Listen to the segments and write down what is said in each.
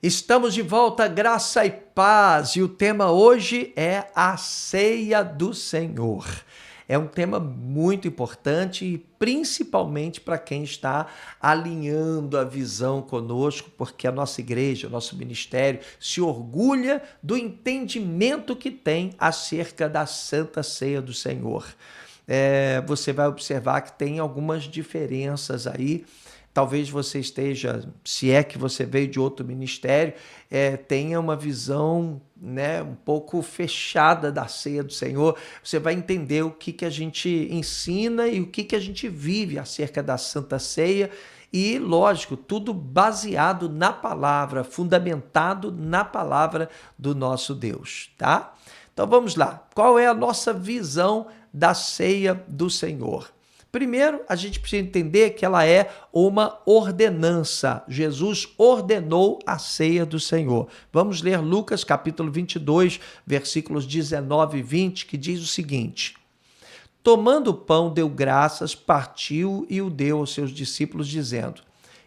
Estamos de volta, graça e paz, e o tema hoje é a ceia do Senhor. É um tema muito importante e principalmente para quem está alinhando a visão conosco, porque a nossa igreja, o nosso ministério se orgulha do entendimento que tem acerca da Santa Ceia do Senhor. Você vai observar que tem algumas diferenças aí. Talvez você esteja, se é que você veio de outro ministério, tenha uma visão, né, um pouco fechada da ceia do Senhor. Você vai entender o que a gente ensina e o que a gente vive acerca da Santa Ceia. E, lógico, tudo baseado na palavra, fundamentado na palavra do nosso Deus, tá? Então vamos lá. Qual é a nossa visão da ceia do Senhor? Primeiro, a gente precisa entender que ela é uma ordenança. Jesus ordenou a ceia do Senhor. Vamos ler Lucas capítulo 22, versículos 19 e 20, que diz o seguinte: Tomando o pão, deu graças, partiu e o deu aos seus discípulos, dizendo: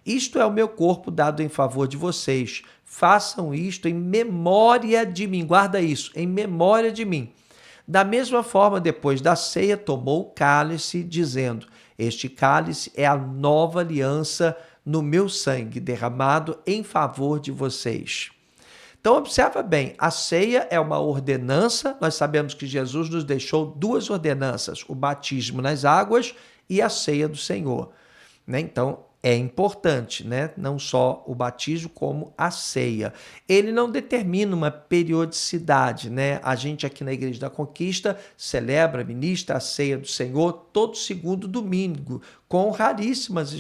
Isto é o meu corpo dado em favor de vocês. Façam isto em memória de mim. Guarda isso, em memória de mim. Da mesma forma, depois da ceia, tomou o cálice, dizendo: Este cálice é a nova aliança no meu sangue, derramado em favor de vocês. Então, observa bem, a ceia é uma ordenança. Nós sabemos que Jesus nos deixou duas ordenanças: o batismo nas águas e a ceia do Senhor, né? Então, é importante, né? Não só o batismo, como a ceia. Ele não determina uma periodicidade, né? A gente aqui na Igreja da Conquista celebra, ministra a ceia do Senhor todo segundo domingo, com raríssimas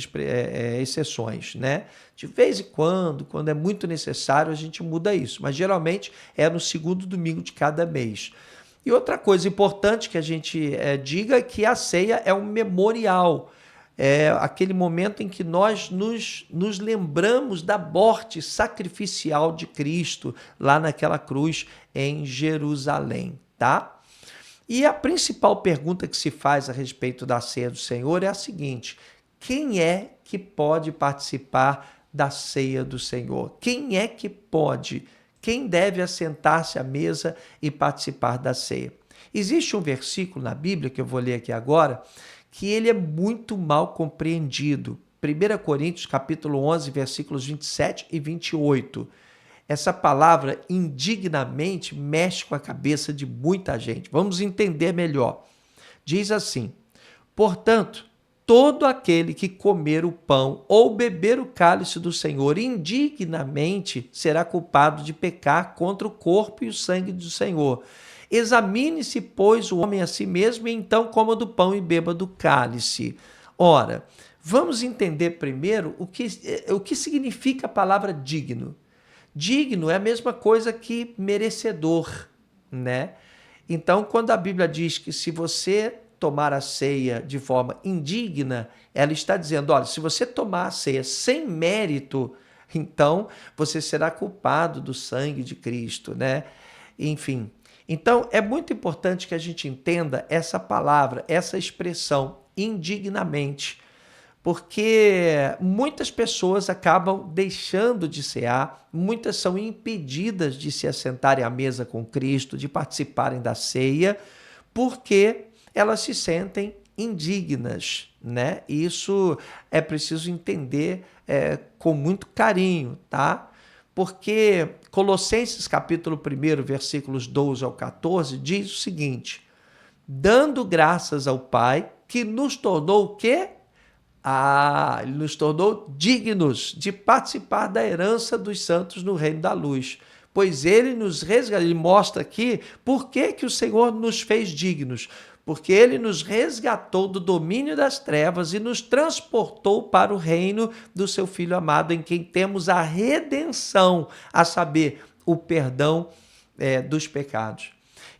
exceções, né? De vez em quando é muito necessário, a gente muda isso, mas geralmente é no segundo domingo de cada mês. E outra coisa importante que a gente diga é que a ceia é um memorial. É aquele momento em que nós nos lembramos da morte sacrificial de Cristo lá naquela cruz em Jerusalém, tá? E a principal pergunta que se faz a respeito da ceia do Senhor é a seguinte: quem é que pode participar da ceia do Senhor? Quem é que pode? Quem deve assentar-se à mesa e participar da ceia? Existe um versículo na Bíblia que eu vou ler aqui agora, que ele é muito mal compreendido. 1 Coríntios capítulo 11, versículos 27 e 28. Essa palavra indignamente mexe com a cabeça de muita gente. Vamos entender melhor. Diz assim: Portanto, todo aquele que comer o pão ou beber o cálice do Senhor indignamente será culpado de pecar contra o corpo e o sangue do Senhor. Examine-se, pois, o homem a si mesmo, e então coma do pão e beba do cálice. Ora, vamos entender primeiro o que significa a palavra digno. Digno é a mesma coisa que merecedor, né? Então, quando a Bíblia diz que se você tomar a ceia de forma indigna, ela está dizendo: olha, se você tomar a ceia sem mérito, então você será culpado do sangue de Cristo, né? Enfim. Então, é muito importante que a gente entenda essa palavra, essa expressão, indignamente, porque muitas pessoas acabam deixando de cear, muitas são impedidas de se assentarem à mesa com Cristo, de participarem da ceia, porque elas se sentem indignas, né? Isso é preciso entender com muito carinho, tá? Porque Colossenses capítulo 1, versículos 12 ao 14, diz o seguinte: dando graças ao Pai, que nos tornou o quê? Ele nos tornou dignos de participar da herança dos santos no reino da luz. Pois ele nos resgatou, ele mostra aqui por que o Senhor nos fez dignos. Porque ele nos resgatou do domínio das trevas e nos transportou para o reino do seu Filho amado, em quem temos a redenção, a saber, o perdão dos pecados.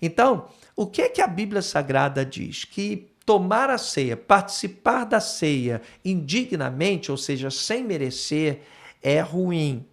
Então, o que a Bíblia Sagrada diz? Que tomar a ceia, participar da ceia indignamente, ou seja, sem merecer, é ruim,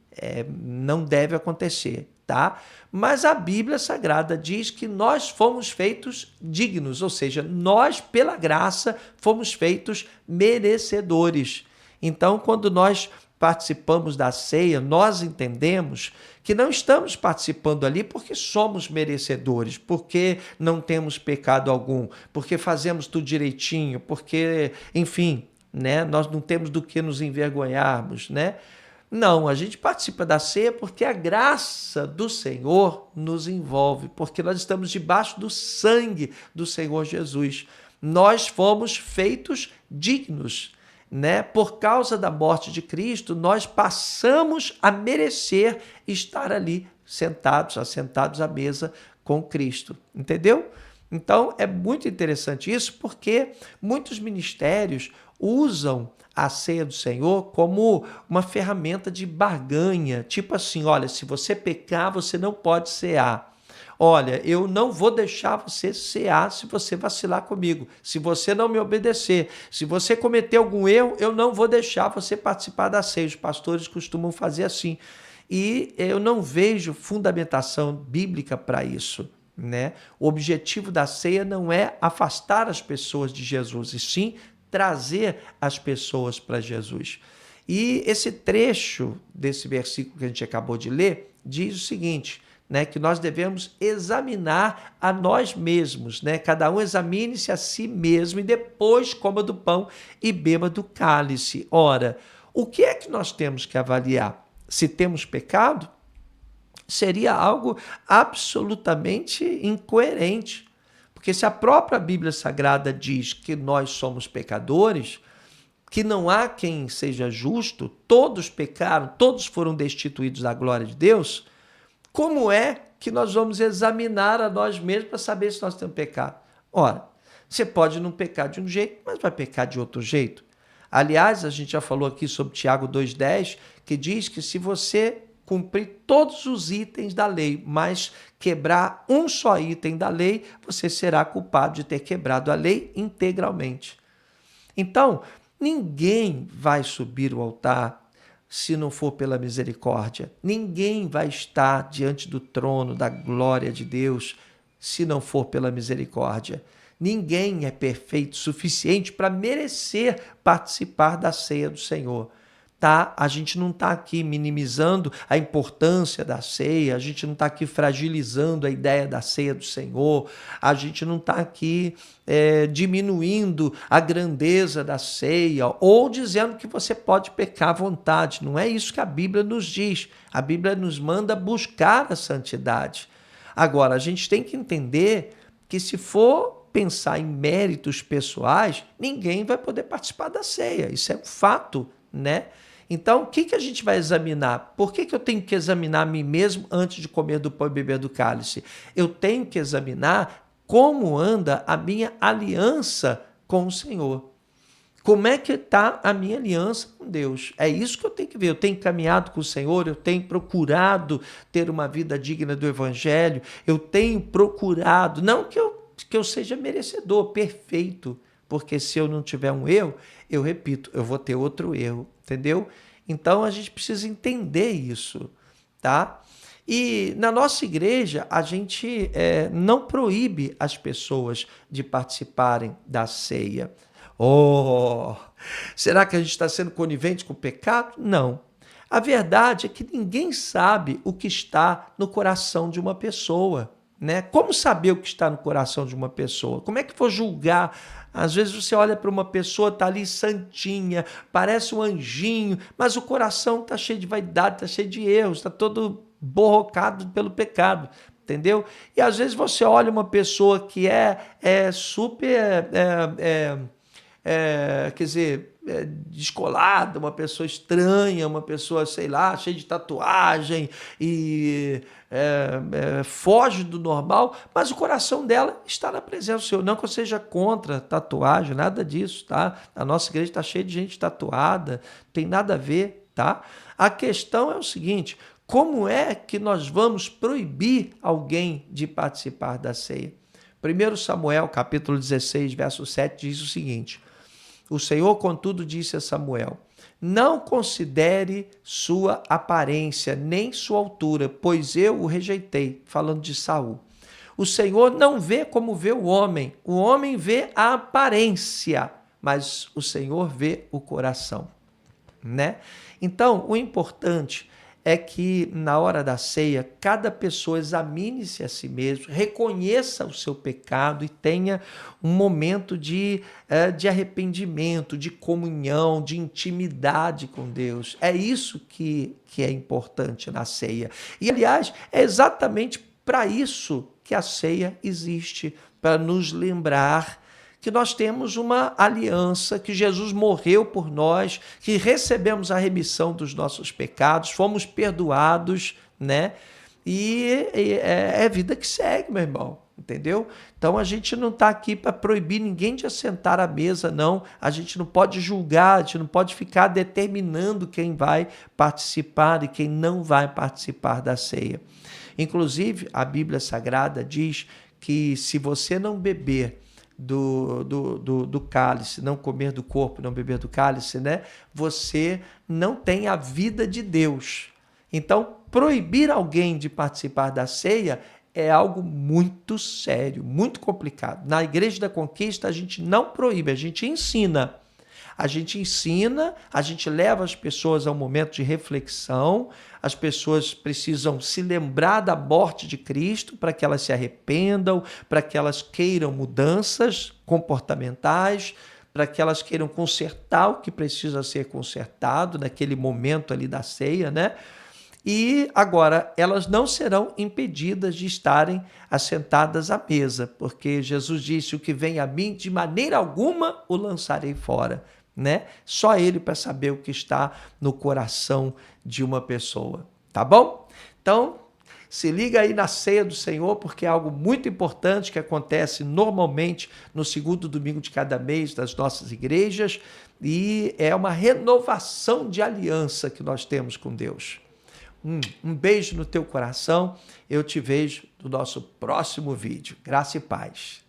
não deve acontecer, tá? Mas a Bíblia Sagrada diz que nós fomos feitos dignos, ou seja, nós, pela graça, fomos feitos merecedores. Então, quando nós participamos da ceia, nós entendemos que não estamos participando ali porque somos merecedores, porque não temos pecado algum, porque fazemos tudo direitinho, porque, enfim, né, nós não temos do que nos envergonharmos, né? Não, a gente participa da ceia porque a graça do Senhor nos envolve, porque nós estamos debaixo do sangue do Senhor Jesus. Nós fomos feitos dignos, né? Por causa da morte de Cristo, nós passamos a merecer estar ali assentados à mesa com Cristo, entendeu? Então, é muito interessante isso, porque muitos ministérios usam a ceia do Senhor como uma ferramenta de barganha, tipo assim, olha, se você pecar, você não pode cear. Olha, eu não vou deixar você cear se você vacilar comigo, se você não me obedecer, se você cometer algum erro, eu não vou deixar você participar da ceia. Os pastores costumam fazer assim. E eu não vejo fundamentação bíblica para isso, né? O objetivo da ceia não é afastar as pessoas de Jesus, e sim trazer as pessoas para Jesus. E esse trecho desse versículo que a gente acabou de ler diz o seguinte, né, que nós devemos examinar a nós mesmos, né? Cada um examine-se a si mesmo e depois coma do pão e beba do cálice. Ora, o que é que nós temos que avaliar? Se temos pecado? Seria algo absolutamente incoerente. Porque se a própria Bíblia Sagrada diz que nós somos pecadores, que não há quem seja justo, todos pecaram, todos foram destituídos da glória de Deus, como é que nós vamos examinar a nós mesmos para saber se nós temos pecado? Ora, você pode não pecar de um jeito, mas vai pecar de outro jeito. Aliás, a gente já falou aqui sobre Tiago 2,10, que diz que se você cumprir todos os itens da lei, mas quebrar um só item da lei, você será culpado de ter quebrado a lei integralmente. Então, ninguém vai subir o altar se não for pela misericórdia. Ninguém vai estar diante do trono da glória de Deus se não for pela misericórdia. Ninguém é perfeito o suficiente para merecer participar da ceia do Senhor. Tá? A gente não está aqui minimizando a importância da ceia, a gente não está aqui fragilizando a ideia da ceia do Senhor, a gente não está aqui diminuindo a grandeza da ceia ou dizendo que você pode pecar à vontade. Não é isso que a Bíblia nos diz. A Bíblia nos manda buscar a santidade. Agora, a gente tem que entender que se for pensar em méritos pessoais, ninguém vai poder participar da ceia. Isso é um fato, né? Então, o que a gente vai examinar? Por que eu tenho que examinar a mim mesmo antes de comer do pão e beber do cálice? Eu tenho que examinar como anda a minha aliança com o Senhor. Como é que está a minha aliança com Deus? É isso que eu tenho que ver. Eu tenho caminhado com o Senhor, eu tenho procurado ter uma vida digna do Evangelho, eu tenho procurado, não que eu seja merecedor, perfeito, porque se eu não tiver um erro, eu repito, eu vou ter outro erro, entendeu? Então a gente precisa entender isso, tá? E na nossa igreja, a gente não proíbe as pessoas de participarem da ceia. Oh, será que a gente está sendo conivente com o pecado? Não. A verdade é que ninguém sabe o que está no coração de uma pessoa, né? Como saber o que está no coração de uma pessoa? Como é que vou julgar? Às vezes você olha para uma pessoa, está ali santinha, parece um anjinho, mas o coração está cheio de vaidade, está cheio de erros, está todo borrocado pelo pecado, entendeu? E às vezes você olha uma pessoa que é super... quer dizer, descolada, uma pessoa estranha, uma pessoa, sei lá, cheia de tatuagem e foge do normal, mas o coração dela está na presença do Senhor. Não que eu seja contra tatuagem, nada disso, tá? A nossa igreja está cheia de gente tatuada, não tem nada a ver, tá? A questão é o seguinte, como é que nós vamos proibir alguém de participar da ceia? 1 Samuel, capítulo 16, verso 7, diz o seguinte: o Senhor, contudo, disse a Samuel: não considere sua aparência, nem sua altura, pois eu o rejeitei, falando de Saul. O Senhor não vê como vê o homem vê a aparência, mas o Senhor vê o coração, né? Então, o importante é que na hora da ceia, cada pessoa examine-se a si mesmo, reconheça o seu pecado e tenha um momento de arrependimento, de comunhão, de intimidade com Deus. É isso que é importante na ceia. E, aliás, é exatamente para isso que a ceia existe, para nos lembrar que nós temos uma aliança, que Jesus morreu por nós, que recebemos a remissão dos nossos pecados, fomos perdoados, né? E é vida que segue, meu irmão, entendeu? Então a gente não está aqui para proibir ninguém de assentar à mesa, não. A gente não pode julgar, a gente não pode ficar determinando quem vai participar e quem não vai participar da ceia. Inclusive, a Bíblia Sagrada diz que se você não beber do cálice, não comer do corpo, não beber do cálice, né? Você não tem a vida de Deus. Então, proibir alguém de participar da ceia é algo muito sério, muito complicado. Na Igreja da Conquista, a gente não proíbe, a gente ensina. A gente ensina, a gente leva as pessoas a um momento de reflexão, as pessoas precisam se lembrar da morte de Cristo para que elas se arrependam, para que elas queiram mudanças comportamentais, para que elas queiram consertar o que precisa ser consertado naquele momento ali da ceia, né? E agora, elas não serão impedidas de estarem assentadas à mesa, porque Jesus disse: o que vem a mim, de maneira alguma o lançarei fora, né? Só ele para saber o que está no coração de uma pessoa, tá bom? Então, se liga aí na ceia do Senhor, porque é algo muito importante que acontece normalmente no segundo domingo de cada mês das nossas igrejas e é uma renovação de aliança que nós temos com Deus. Um beijo no teu coração. Eu te vejo no nosso próximo vídeo. Graça e paz.